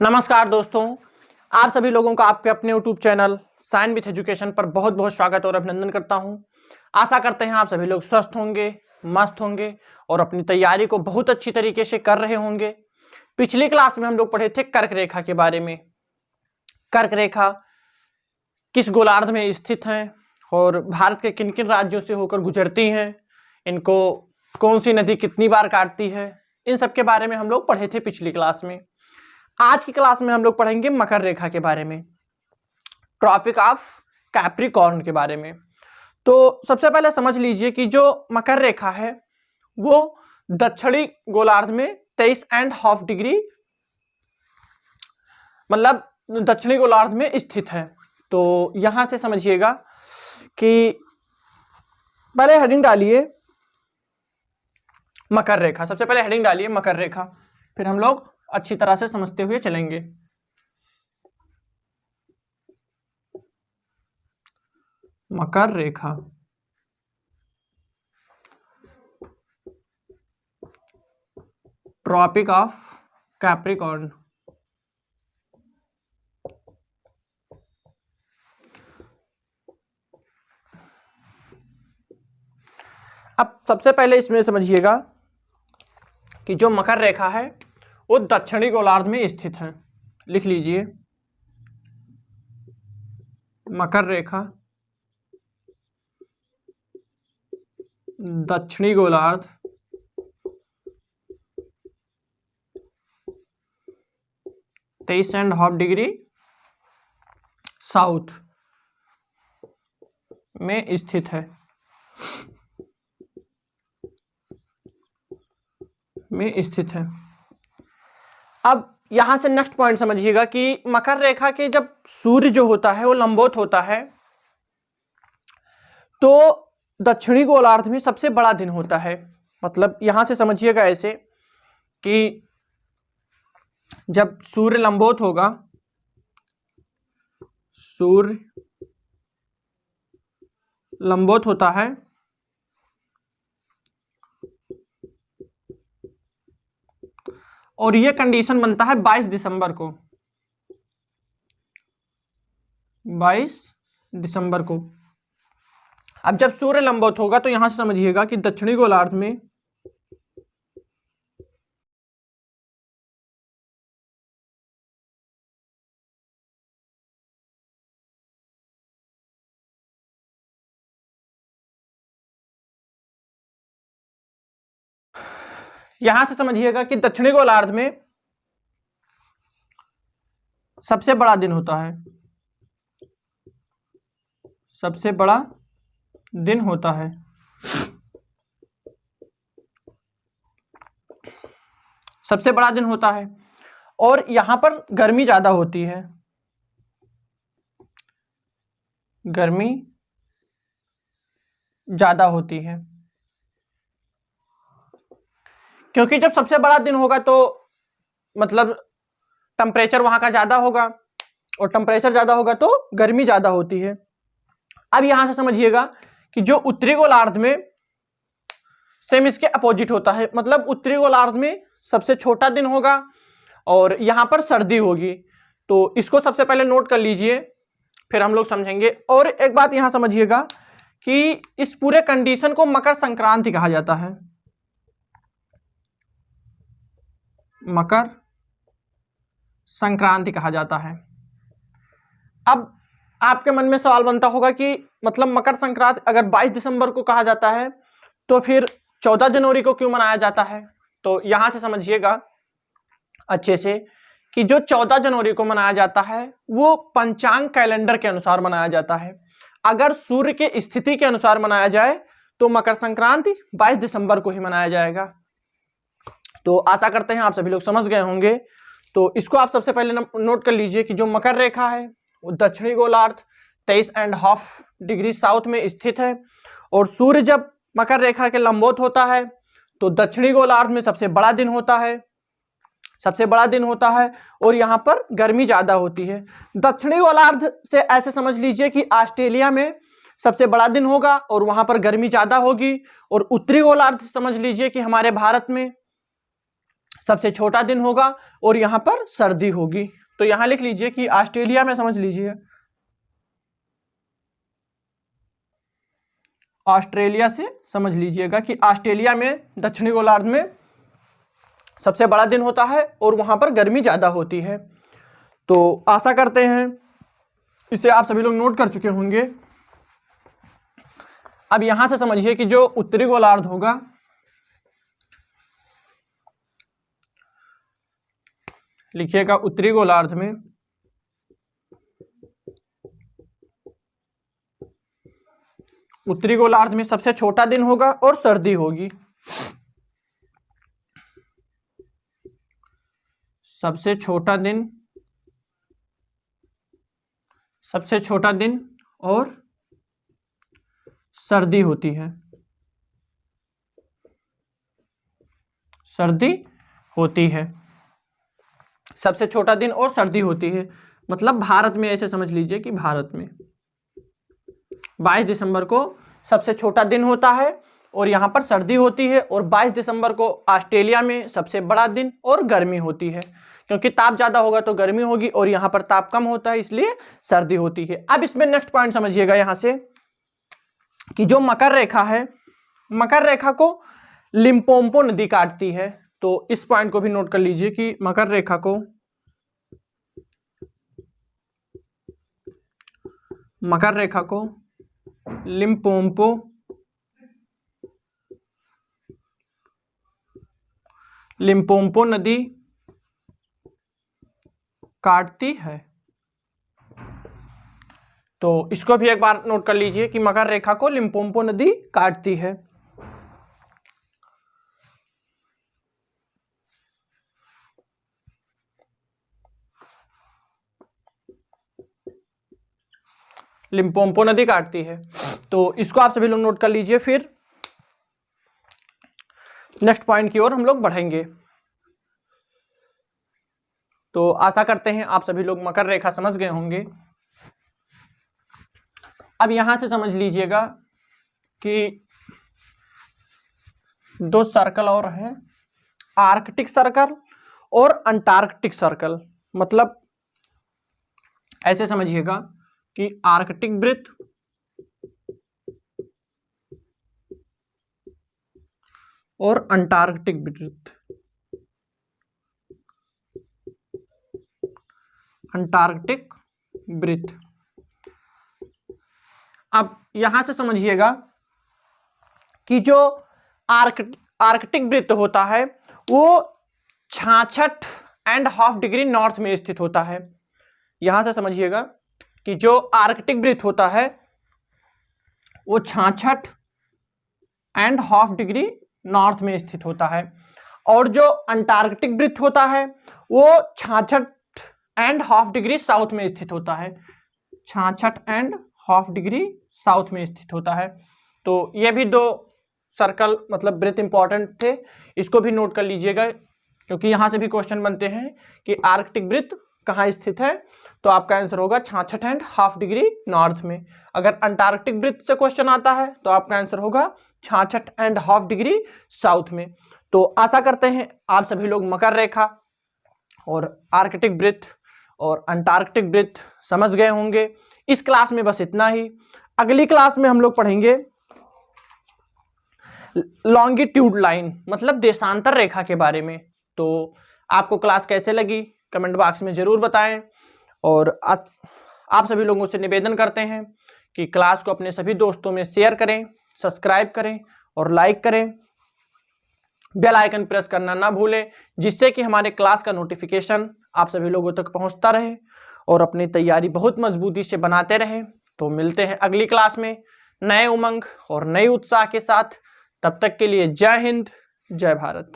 नमस्कार दोस्तों, आप सभी लोगों का आपके अपने YouTube channel science with education पर बहुत बहुत स्वागत और अभिनंदन करता हूं। आशा करते हैं आप सभी लोग स्वस्थ होंगे, मस्त होंगे और अपनी तैयारी को बहुत अच्छी तरीके से कर रहे होंगे। पिछली क्लास में हम लोग पढ़े थे कर्क रेखा के बारे में। कर्क रेखा किस गोलार्ध में स्थित है और भारत के किन किन राज्यों से होकर गुजरती हैं, इनको कौन सी नदी कितनी बार काटती है, इन सब के बारे में हम लोग पढ़े थे पिछली क्लास में। आज की क्लास में हम लोग पढ़ेंगे मकर रेखा के बारे में, ट्रॉपिक ऑफ कैप्रिकॉर्न के बारे में। तो सबसे पहले समझ लीजिए कि जो मकर रेखा है वो दक्षिणी गोलार्ध में 23.5 डिग्री मतलब दक्षिणी गोलार्ध में स्थित है। तो यहां से समझिएगा कि पहले हेडिंग डालिए मकर रेखा। सबसे पहले हेडिंग डालिए मकर रेखा, फिर हम लोग अच्छी तरह से समझते हुए चलेंगे। मकर रेखा, ट्रॉपिक ऑफ कैप्रिकॉर्न। अब सबसे पहले इसमें समझिएगा कि जो मकर रेखा है वो दक्षिणी गोलार्ध में स्थित है। लिख लीजिए मकर रेखा दक्षिणी गोलार्ध तेईस एंड हाफ डिग्री साउथ में स्थित है। अब यहां से नेक्स्ट पॉइंट समझिएगा कि मकर रेखा के जब सूर्य जो होता है वो लंबवत होता है तो दक्षिणी गोलार्ध में सबसे बड़ा दिन होता है। मतलब यहां से समझिएगा ऐसे कि जब सूर्य लंबवत होगा, सूर्य लंबवत होता है और यह कंडीशन बनता है 22 दिसंबर को। 22 दिसंबर को अब जब सूर्य लंबवत होगा तो यहां से समझिएगा कि दक्षिणी गोलार्ध में यहां से समझिएगा कि दक्षिणी गोलार्ध में सबसे बड़ा दिन होता है। सबसे बड़ा दिन होता है। सबसे बड़ा दिन होता है और यहां पर गर्मी ज्यादा होती है। गर्मी ज्यादा होती है क्योंकि जब सबसे बड़ा दिन होगा तो मतलब टेम्परेचर वहां का ज्यादा होगा और टेम्परेचर ज्यादा होगा तो गर्मी ज्यादा होती है। अब यहां से समझिएगा कि जो उत्तरी गोलार्ध में सेम इसके अपोजिट होता है। मतलब उत्तरी गोलार्ध में सबसे छोटा दिन होगा और यहां पर सर्दी होगी। तो इसको सबसे पहले नोट कर लीजिए, फिर हम लोग समझेंगे। और एक बात यहां समझिएगा कि इस पूरे कंडीशन को मकर संक्रांति कहा जाता है। मकर संक्रांति कहा जाता है। अब आपके मन में सवाल बनता होगा कि मतलब मकर संक्रांति अगर 22 दिसंबर को कहा जाता है तो फिर 14 जनवरी को क्यों मनाया जाता है। तो यहां से समझिएगा अच्छे से कि जो 14 जनवरी को मनाया जाता है वो पंचांग कैलेंडर के अनुसार मनाया जाता है। अगर सूर्य के स्थिति के अनुसार मनाया जाए तो मकर संक्रांति 22 दिसंबर को ही मनाया जाएगा। तो आशा करते हैं आप सभी लोग समझ गए होंगे। तो इसको आप सबसे पहले नोट कर लीजिए कि जो मकर रेखा है वो दक्षिणी गोलार्ध 23.5 डिग्री साउथ में स्थित है और सूर्य जब मकर रेखा के लंबवत होता है तो दक्षिणी गोलार्ध में सबसे बड़ा दिन होता है और यहां पर गर्मी ज्यादा होती है। दक्षिणी गोलार्ध से ऐसे समझ लीजिए कि ऑस्ट्रेलिया में सबसे बड़ा दिन होगा और वहां पर गर्मी ज्यादा होगी। और उत्तरी गोलार्ध समझ लीजिए कि हमारे भारत में सबसे छोटा दिन होगा और यहां पर सर्दी होगी। तो यहां लिख लीजिए कि ऑस्ट्रेलिया में, समझ लीजिए ऑस्ट्रेलिया से समझ लीजिएगा कि ऑस्ट्रेलिया में दक्षिणी गोलार्ध में सबसे बड़ा दिन होता है और वहां पर गर्मी ज्यादा होती है। तो आशा करते हैं इसे आप सभी लोग नोट कर चुके होंगे। अब यहां से समझिए कि जो उत्तरी गोलार्ध होगा, लिखिएगा उत्तरी गोलार्ध में सबसे छोटा दिन होगा और सर्दी होगी। सबसे छोटा दिन और सर्दी होती है, सबसे छोटा दिन और सर्दी होती है। मतलब भारत में ऐसे समझ लीजिए कि भारत में 22 दिसंबर को सबसे छोटा दिन होता है और यहां पर सर्दी होती है, और 22 दिसंबर को ऑस्ट्रेलिया में सबसे बड़ा दिन और गर्मी होती है, क्योंकि ताप ज्यादा होगा तो गर्मी होगी और यहां पर ताप कम होता है इसलिए सर्दी होती है। अब इसमें नेक्स्ट पॉइंट समझिएगा यहां से कि जो मकर रेखा है, मकर रेखा को लिम्पोपो नदी काटती है। तो इस पॉइंट को भी नोट कर लीजिए कि मकर रेखा को लिम्पोपो नदी काटती है। तो इसको भी एक बार नोट कर लीजिए कि मकर रेखा को लिम्पोपो नदी काटती है। लिम्पोपो नदी काटती है, तो इसको आप सभी लोग नोट कर लीजिए। फिर नेक्स्ट पॉइंट की ओर हम लोग बढ़ेंगे। तो आशा करते हैं आप सभी लोग मकर रेखा समझ गए होंगे। अब यहां से समझ लीजिएगा कि दो सर्कल और हैं, आर्कटिक सर्कल और अंटार्कटिक सर्कल। मतलब ऐसे समझिएगा कि आर्कटिक वृत्त और अंटार्कटिक वृत्त, अब यहां से समझिएगा कि जो आर्कटिक वृत्त होता है वो 66.5 डिग्री नॉर्थ में स्थित होता है। यहां से समझिएगा कि जो आर्कटिक वृत्त होता है वो 66.5 डिग्री नॉर्थ में स्थित होता है, और जो अंटार्कटिक वृत्त होता है वो 66.5 डिग्री साउथ में स्थित होता है, 66.5 डिग्री साउथ में स्थित होता है। तो ये भी दो सर्कल मतलब वृत्त इंपॉर्टेंट थे, इसको भी नोट कर लीजिएगा, क्योंकि यहां से भी क्वेश्चन बनते हैं कि आर्कटिक वृत्त कहाँ स्थित है। तो आपका आंसर होगा 66.5 डिग्री नॉर्थ में। अगर अंटार्कटिक वृत्त से क्वेश्चन आता है तो आपका आंसर होगा 66.5 डिग्री साउथ में। तो आशा करते हैं आप सभी लोग मकर रेखा और आर्कटिक वृत्त और अंटार्कटिक वृत्त समझ गए होंगे। इस क्लास में बस इतना ही। अगली क्लास में हम लोग पढ़ेंगे लॉन्गिट्यूड लाइन मतलब देशांतर रेखा के बारे में। तो आपको क्लास कैसे लगी कमेंट बॉक्स में जरूर बताएं, और आप सभी लोगों से निवेदन करते हैं कि क्लास को अपने सभी दोस्तों में शेयर करें, सब्सक्राइब करें और लाइक करें। बेल आइकन प्रेस करना ना भूलें, जिससे कि हमारे क्लास का नोटिफिकेशन आप सभी लोगों तक पहुंचता रहे और अपनी तैयारी बहुत मजबूती से बनाते रहें। तो मिलते हैं अगली क्लास में नए उमंग और नए उत्साह के साथ। तब तक के लिए जय हिंद, जय भारत।